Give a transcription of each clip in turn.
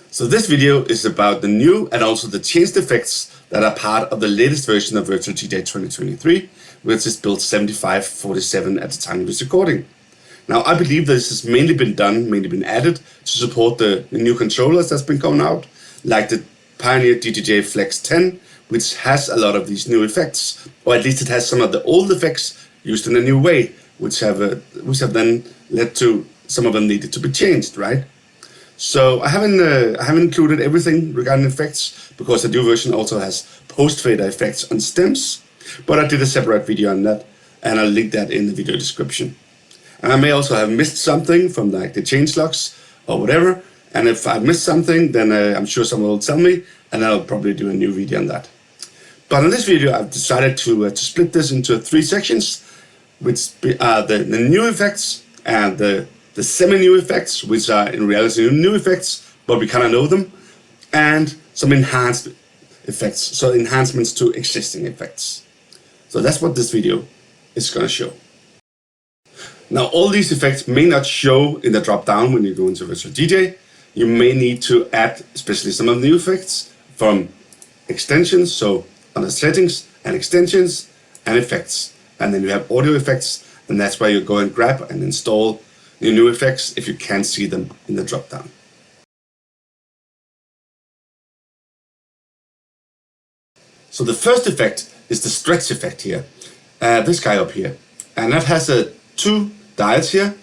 So this video is about the new and also the changed effects that are part of the latest version of VDJ2023, which is built 7547 at the time of this recording. Now I believe this has mainly been added to support the new controllers that's been coming out, like the Pioneer VDJ Flex 10, which has a lot of these new effects, or at least it has some of the old effects used in a new way, which have then led to some of them needed to be changed, right? So I haven't included everything regarding effects because the new version also has post-fader effects on stems, but I did a separate video on that, and I'll link that in the video description. And I may also have missed something from like the changelogs or whatever, and if I missed something, then I'm sure someone will tell me, and I'll probably do a new video on that. But in this video, I've decided to split this into 3 sections, which are the new effects and the semi-new effects, which are in reality new effects, but we kind of know them, and some enhanced effects, so enhancements to existing effects. So that's what this video is going to show. Now, all these effects may not show in the drop-down when you go into Virtual DJ. You may need to add, especially some of the new effects, from extensions, so under settings and extensions and effects. And then you have audio effects, and that's where you go and grab and install your new effects if you can't see them in the drop-down. So the first effect is the stretch effect here, this guy up here. And that has 2 dials here,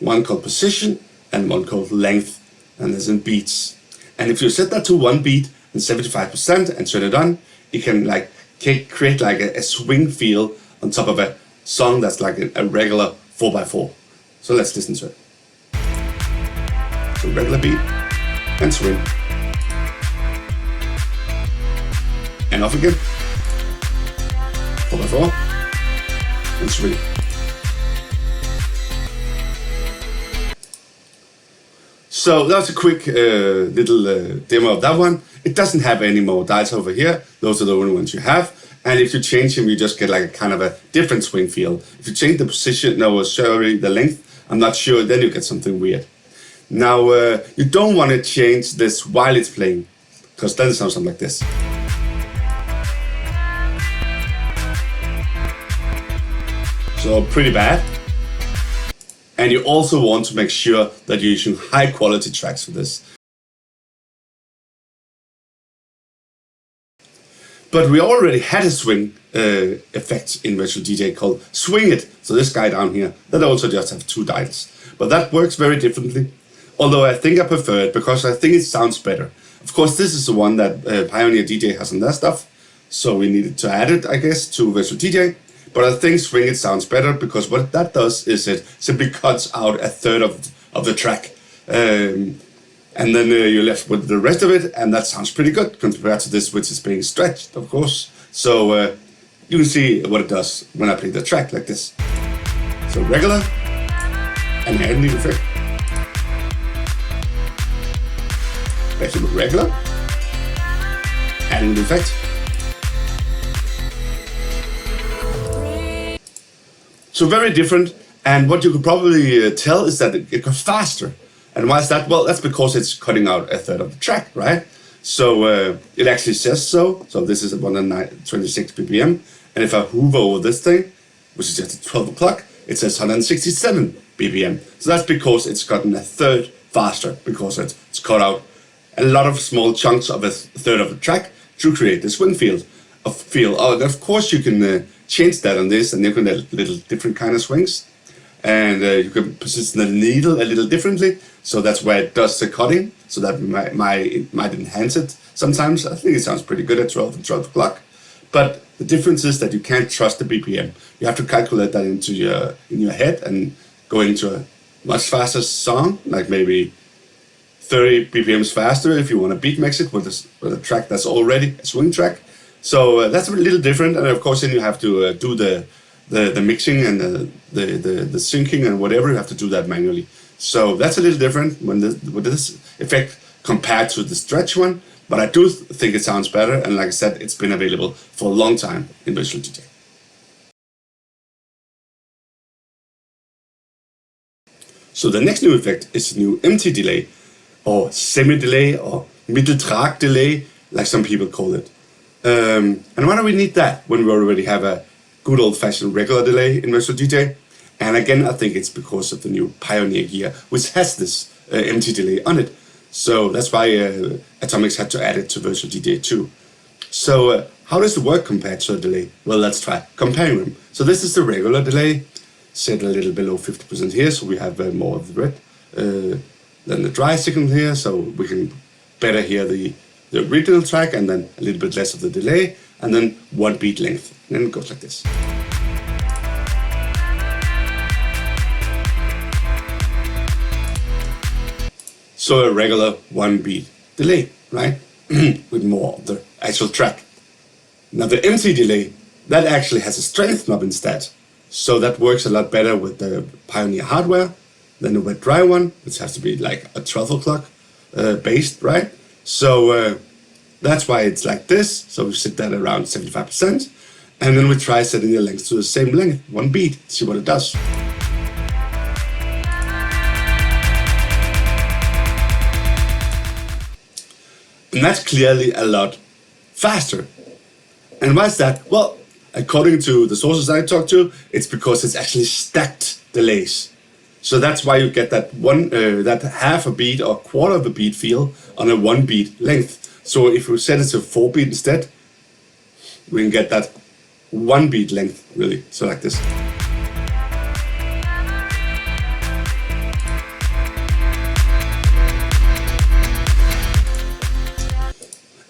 one called position and one called length, and there's in beats. And if you set that to 1 beat and 75% and turn it on, it can like create like a swing feel on top of a song that's like a regular 4x4. So let's listen to it. So regular beat and swing. And off again. 4x4 and swing. So that's a quick little demo of that one. It doesn't have any more dials over here. Those are the only ones you have. And if you change them, you just get like a kind of a different swing feel. If you change the position, the length, I'm not sure, then you get something weird. Now, you don't want to change this while it's playing, because then it sounds something like this. So pretty bad. And you also want to make sure that you're using high quality tracks for this. But we already had a swing effect in Virtual DJ called sWingIt. So this guy down here, that also just have 2 dials. But that works very differently. Although I think I prefer it because I think it sounds better. Of course, this is the one that Pioneer DJ has on their stuff. So we needed to add it, I guess, to Virtual DJ. But I think sWingIt sounds better because what that does is it simply cuts out 1/3 of the track. And then you're left with the rest of it, and that sounds pretty good compared to this, which is being stretched, of course. So you can see what it does when I play the track like this. So regular, and add new effect. Back to regular, adding the effect. So very different, and what you could probably tell is that it goes faster. And why is that? Well, that's because it's cutting out 1/3 of the track, right? So it actually says so. So this is at 126 BPM. And if I hover over this thing, which is just at 12 o'clock, it says 167 BPM. So that's because it's gotten 1/3 faster, because it's cut out a lot of small chunks of 1/3 of the track to create the swing feel. Oh, of course you can change that on this, and you can add little different kind of swings. And you can position the needle a little differently, so that's where it does the cutting, so that it might enhance it sometimes. I think it sounds pretty good at 12 and 12 o'clock. But the difference is that you can't trust the BPM. You have to calculate that in your head and go into a much faster song, like maybe 30 BPMs faster if you want to beat mix it with a track that's already a swing track. So that's a little different, and of course then you have to do the mixing and the syncing and whatever. You have to do that manually. So that's a little different with this effect compared to the stretch one, but I do think it sounds better, and like I said, it's been available for a long time in Virtual DJ. So the next new effect is new empty delay. or semi-delay, or mitteltrag delay, like some people call it. And why do we need that when we already have a good old-fashioned regular delay in Virtual DJ? And again, I think it's because of the new Pioneer gear, which has this empty delay on it. So that's why Atomics had to add it to Virtual DJ 2. So how does it work compared to a delay? Well, let's try comparing them. So this is the regular delay, set a little below 50% here, so we have more of the red than the dry signal here, so we can better hear the original track, and then a little bit less of the delay, and then 1 beat length. And then it goes like this. So a regular 1 beat delay, right? With more of the actual track. Now the empty delay, that actually has a strength knob instead. So that works a lot better with the Pioneer hardware than the wet dry one, which has to be like a 12 o'clock based, right? So that's why it's like this. So we set that around 75%. And then we try setting the length to the same length, 1 beat, see what it does. And that's clearly a lot faster. And why is that? Well, according to the sources I talked to, it's because it's actually stacked delays. So that's why you get that that half a beat or quarter of a beat feel on a 1 beat length. So if we set it to 4 beat instead, we can get that 1 beat length, really. So like this.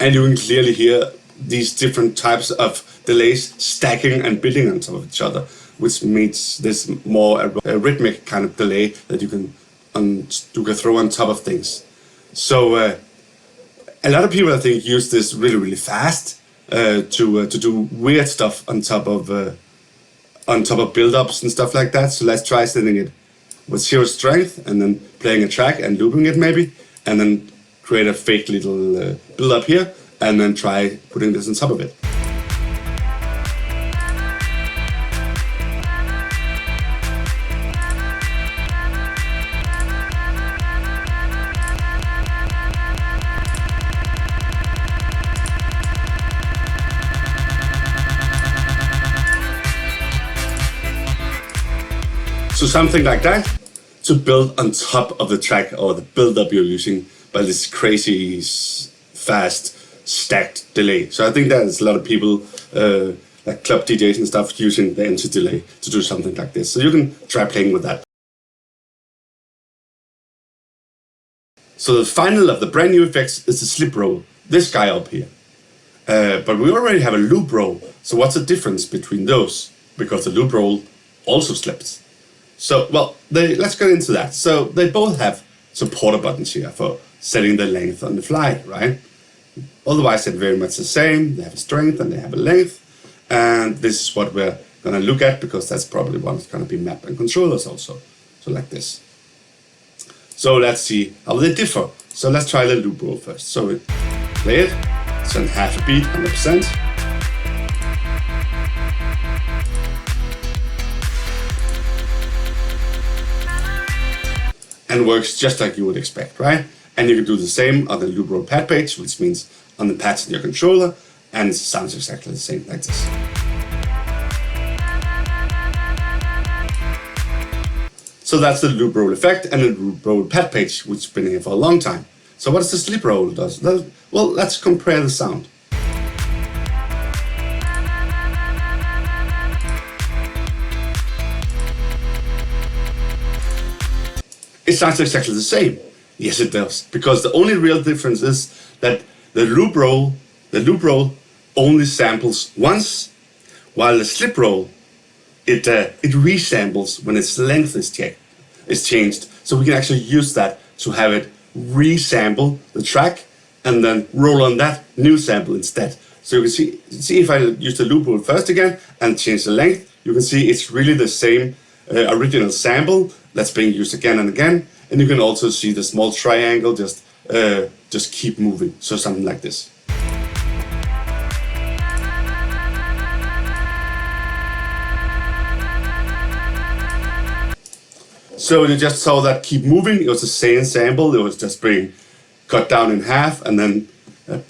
And you can clearly hear these different types of delays stacking and building on top of each other, which makes this more a rhythmic kind of delay that you can throw on top of things. So a lot of people, I think, use this really, really fast to do weird stuff on top of build-ups and stuff like that. So let's try setting it with 0 strength and then playing a track and looping it maybe, and then create a fake little build-up here, and then try putting this on top of it. So something like that to build on top of the track or the build-up you're using by this crazy fast stacked delay. So I think there's a lot of people like club DJs and stuff using the empty delay to do something like this. So you can try playing with that. So the final of the brand new effects is the slip roll, this guy up here. But we already have a loop roll. So what's the difference between those? Because the loop roll also slips. So, well, let's get into that. So they both have supporter buttons here for setting the length on the fly, right? Otherwise, they're very much the same. They have a strength and they have a length. And this is what we're going to look at, because that's probably what's going to be mapped and controllers also. So like this. So let's see how they differ. So let's try the loop roll first. So we play it, send half a beat, 100%. And works just like you would expect, right? And you can do the same on the loop roll pad page, which means on the pads in your controller, and it sounds exactly the same like this. So that's the loop roll effect and the loop roll pad page, which has been here for a long time. So what does the slip roll do? Well, let's compare the sound. It sounds exactly the same. Yes, it does. Because the only real difference is that the loop roll only samples once, while the slip roll, it resamples when its length is changed. So we can actually use that to have it resample the track and then roll on that new sample instead. So you can see if I use the loop roll first again and change the length, you can see it's really the same original sample that's being used again and again, and you can also see the small triangle just keep moving. So something like this. So you just saw that keep moving. It was the same sample. It was just being cut down in half and then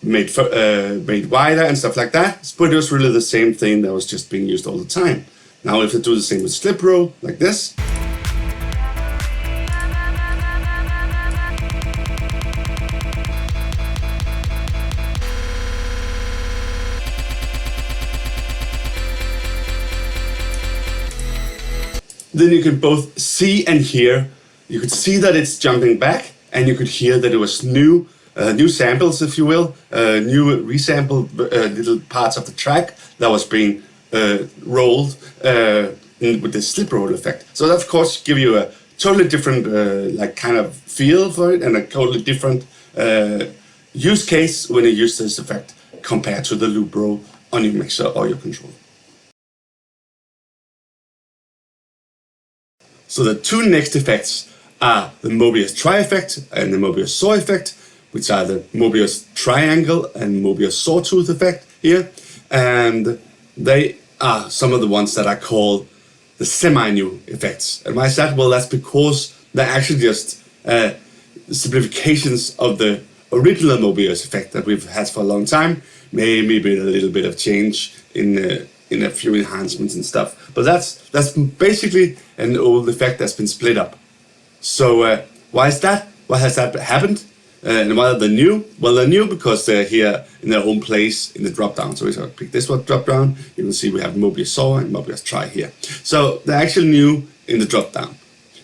made wider and stuff like that. But it was really the same thing that was just being used all the time. Now if I do the same with slip roll, like this, then you can both see and hear. You could see that it's jumping back, and you could hear that it was new samples, if you will, new resampled little parts of the track that was being rolled with the slip roll effect. So that of course give you a totally different like kind of feel for it, and a totally different use case when you use this effect compared to the loop roll on your mixer or your controller. So the two next effects are the Mobius Tri effect and the Mobius Saw effect, which are the Mobius Triangle and Mobius Sawtooth effect here. And they are some of the ones that I call the semi-new effects. And why is that? Well, that's because they're actually just simplifications of the original Mobius effect that we've had for a long time. Maybe a little bit of change in a few enhancements and stuff. But that's basically an old effect that's been split up. So why is that? Why has that happened? And why are they new? Well, they're new because they're here in their own place in the drop-down. So if I pick this one drop-down, you can see we have Mobius Saw and Mobius Tri here. So they're actually new in the drop-down.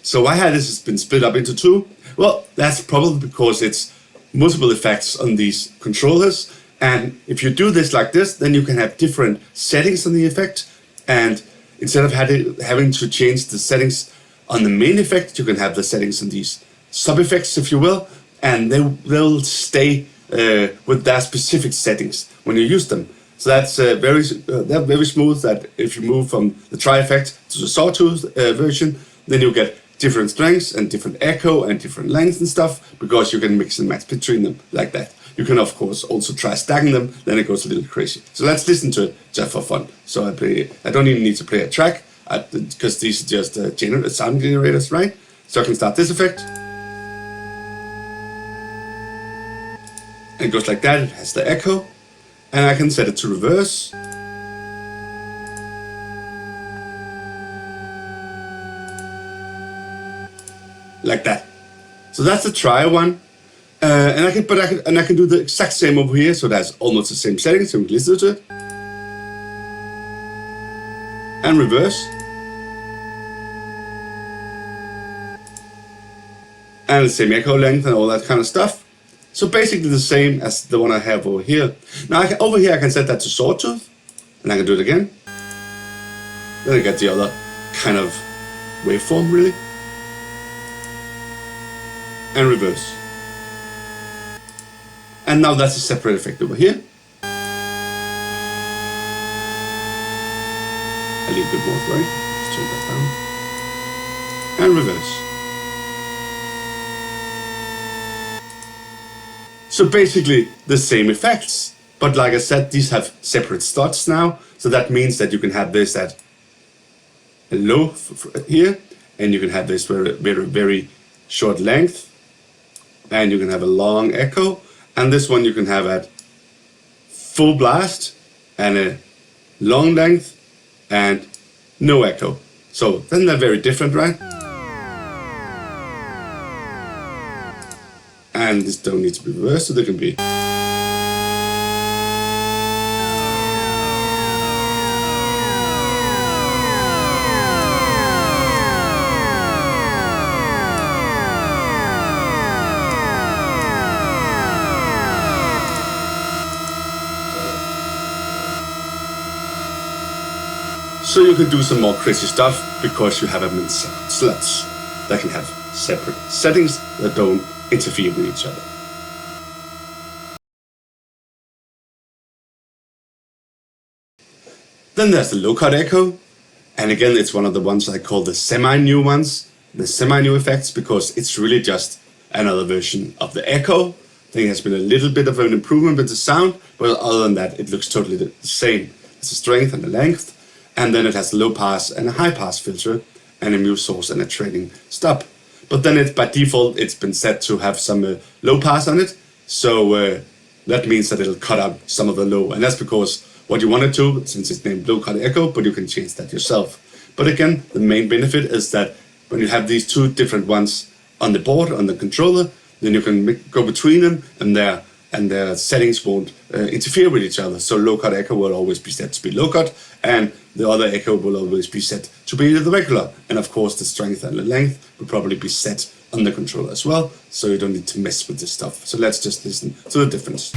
So why has this been split up into two? Well, that's probably because it's multiple effects on these controllers. And if you do this like this, then you can have different settings on the effect. And instead of having to change the settings on the main effect, you can have the settings on these sub-effects, if you will, and they'll stay with their specific settings when you use them. So that's they're very smooth. That if you move from the Tri effect to the Sawtooth version, then you get different strengths and different echo and different lengths and stuff, because you can mix and match between them like that. You can of course also try stacking them, then it goes a little crazy. So let's listen to it just for fun. So I don't even need to play a track, because these are just sound generators, right? So I can start this effect. And it goes like that, it has the echo. And I can set it to reverse. Like that. So that's the Tri one. And I can do the exact same over here, so that's almost the same settings, so we can listen to it. And reverse. And the same echo length and all that kind of stuff. So basically the same as the one I have over here. Now over here I can set that to Sawtooth, and I can do it again. Then I get the other kind of waveform really. And reverse. And now that's a separate effect over here. A little bit more, right? Let's turn that down. And reverse. So basically the same effects, but like I said, these have separate slots now. So that means that you can have this at a low here, and you can have this very short length, and you can have a long echo. And this one you can have at full blast and a long length and no echo. So then they're very different, right? And this don't need to be reversed, so they can be. So you can do some more crazy stuff because you have them in separate slots that can have separate settings that don't interfere with each other. Then there's the low-cut echo, and again it's one of the ones I call the semi-new ones, the semi-new effects, because it's really just another version of the echo. I think it has been a little bit of an improvement with the sound, but other than that it looks totally the same. It's the strength and the length. And then it has a low pass and a high pass filter and a mute source and a trailing stop. but then it's by default, it's been set to have some low pass on it. So that means that it'll cut out some of the low, and that's because what you want it to, since it's named low cut echo, but you can change that yourself. But again, the main benefit is that when you have these two different ones on the board, on the controller, then you can go between them, and their settings won't interfere with each other. So low cut echo will always be set to be low cut, and the other echo will always be set to be the regular. And of course, the strength and the length will probably be set on the controller as well, so you don't need to mess with this stuff. So let's just listen to the difference.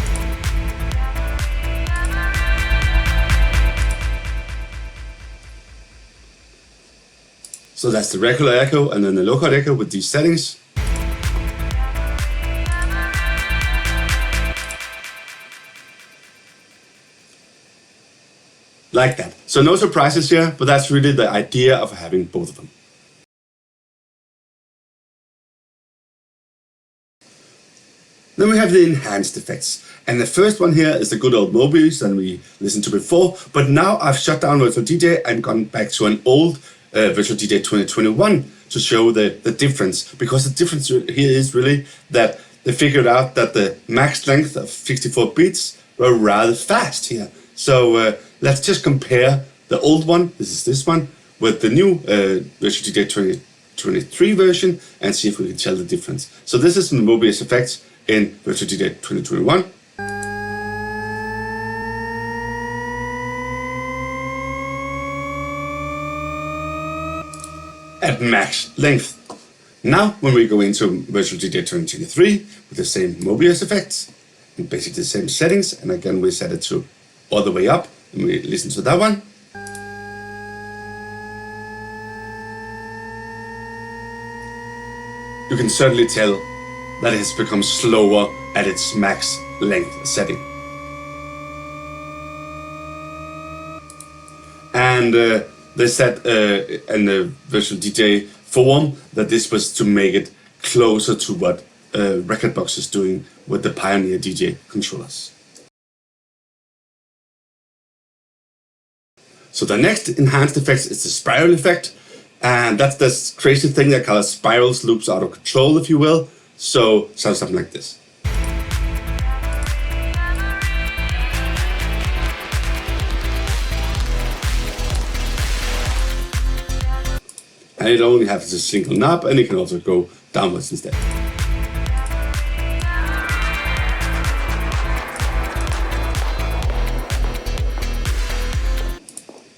So that's the regular echo and then the low cut echo with these settings. Like that. So no surprises here, but that's really the idea of having both of them. Then we have the enhanced effects. And the first one here is the good old Mobius that we listened to before, but now I've shut down Virtual DJ and gone back to an old Virtual DJ 2021 to show the difference, because the difference here is really that they figured out that the max length of 64 beats were rather fast here. So let's just compare the old one, this one, with the new Virtual DJ 2023 version and see if we can tell the difference. So this is the Mobius FX in Virtual DJ 2021. At max length. Now, when we go into Virtual DJ 2023 with the same Mobius effects and basically the same settings, and again we set it to all the way up, and we listen to that one. You can certainly tell that it has become slower at its max length setting. And they said in the Virtual DJ forum that this was to make it closer to what Rekordbox is doing with the Pioneer DJ controllers. So the next enhanced effect is the spiral effect, and that's this crazy thing that colors spirals, loops out of control, if you will. So sounds something like this. And it only has a single knob, and it can also go downwards instead.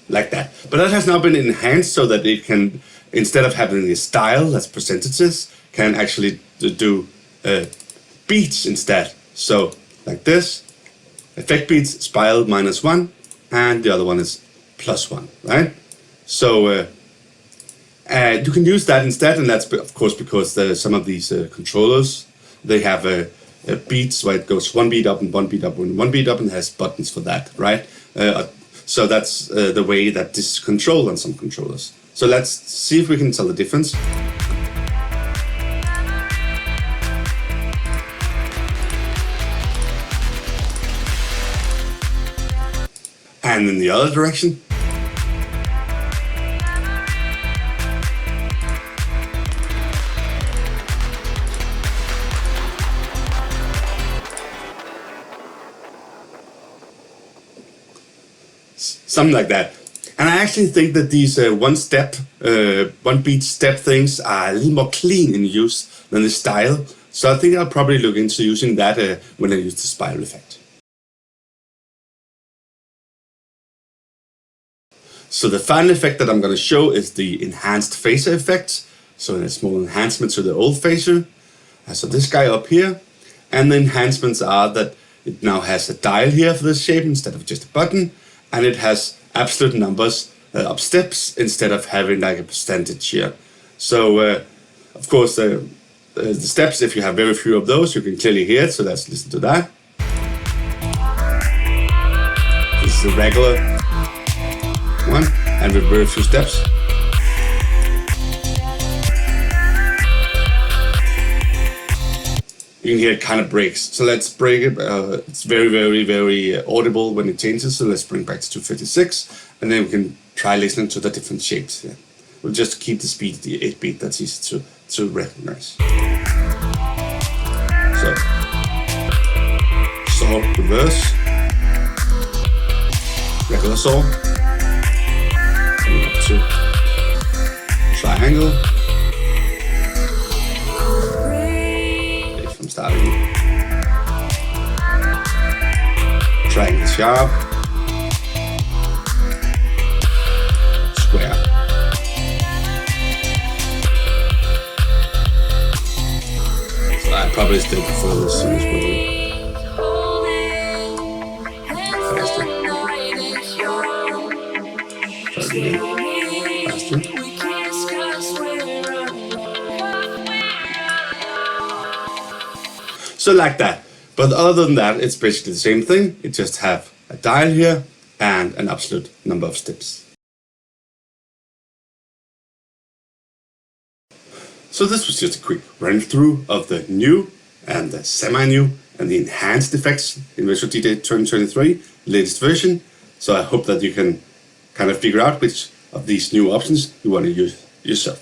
Like that. But that has now been enhanced so that it can, instead of having a style that's percentages, can actually do beats instead. So like this, effect beats, spiral -1, and the other one is +1, right? So you can use that instead, and that's of course because some of these controllers, they have beats where it goes 1 beat up and 1 beat up and 1 beat up, and has buttons for that, right? So that's the way that this is controlled on some controllers. So let's see if we can tell the difference. And in the other direction. Something like that. And I actually think that these one beat step things are a little more clean in use than the style. So I think I'll probably look into using that when I use the spiral effect. So the final effect that I'm going to show is the enhanced phaser effect. So a small enhancement to the old phaser. So this guy up here. And the enhancements are that it now has a dial here for this shape instead of just a button. And it has absolute numbers of steps instead of having like a percentage here. So of course the steps, if you have very few of those, you can clearly hear it. So let's listen to that. This is a regular one, and with very few steps. You can hear it kind of breaks. So let's break it. It's very, very, very audible when it changes. So let's bring back to 256, and then we can try listening to the different shapes here. we'll just keep the speed the 8-bit. That's easy to recognize. So, saw reverse, regular saw, coming up to triangle. If I'm starting triangle sharp, square. So I probably still prefer this one as well. Faster. Faster. So like that. But other than that, it's basically the same thing. It just have a dial here and an absolute number of steps. So this was just a quick run through of the new and the semi-new and the enhanced effects in Virtual DJ 2023, latest version. So I hope that you can kind of figure out which of these new options you want to use yourself.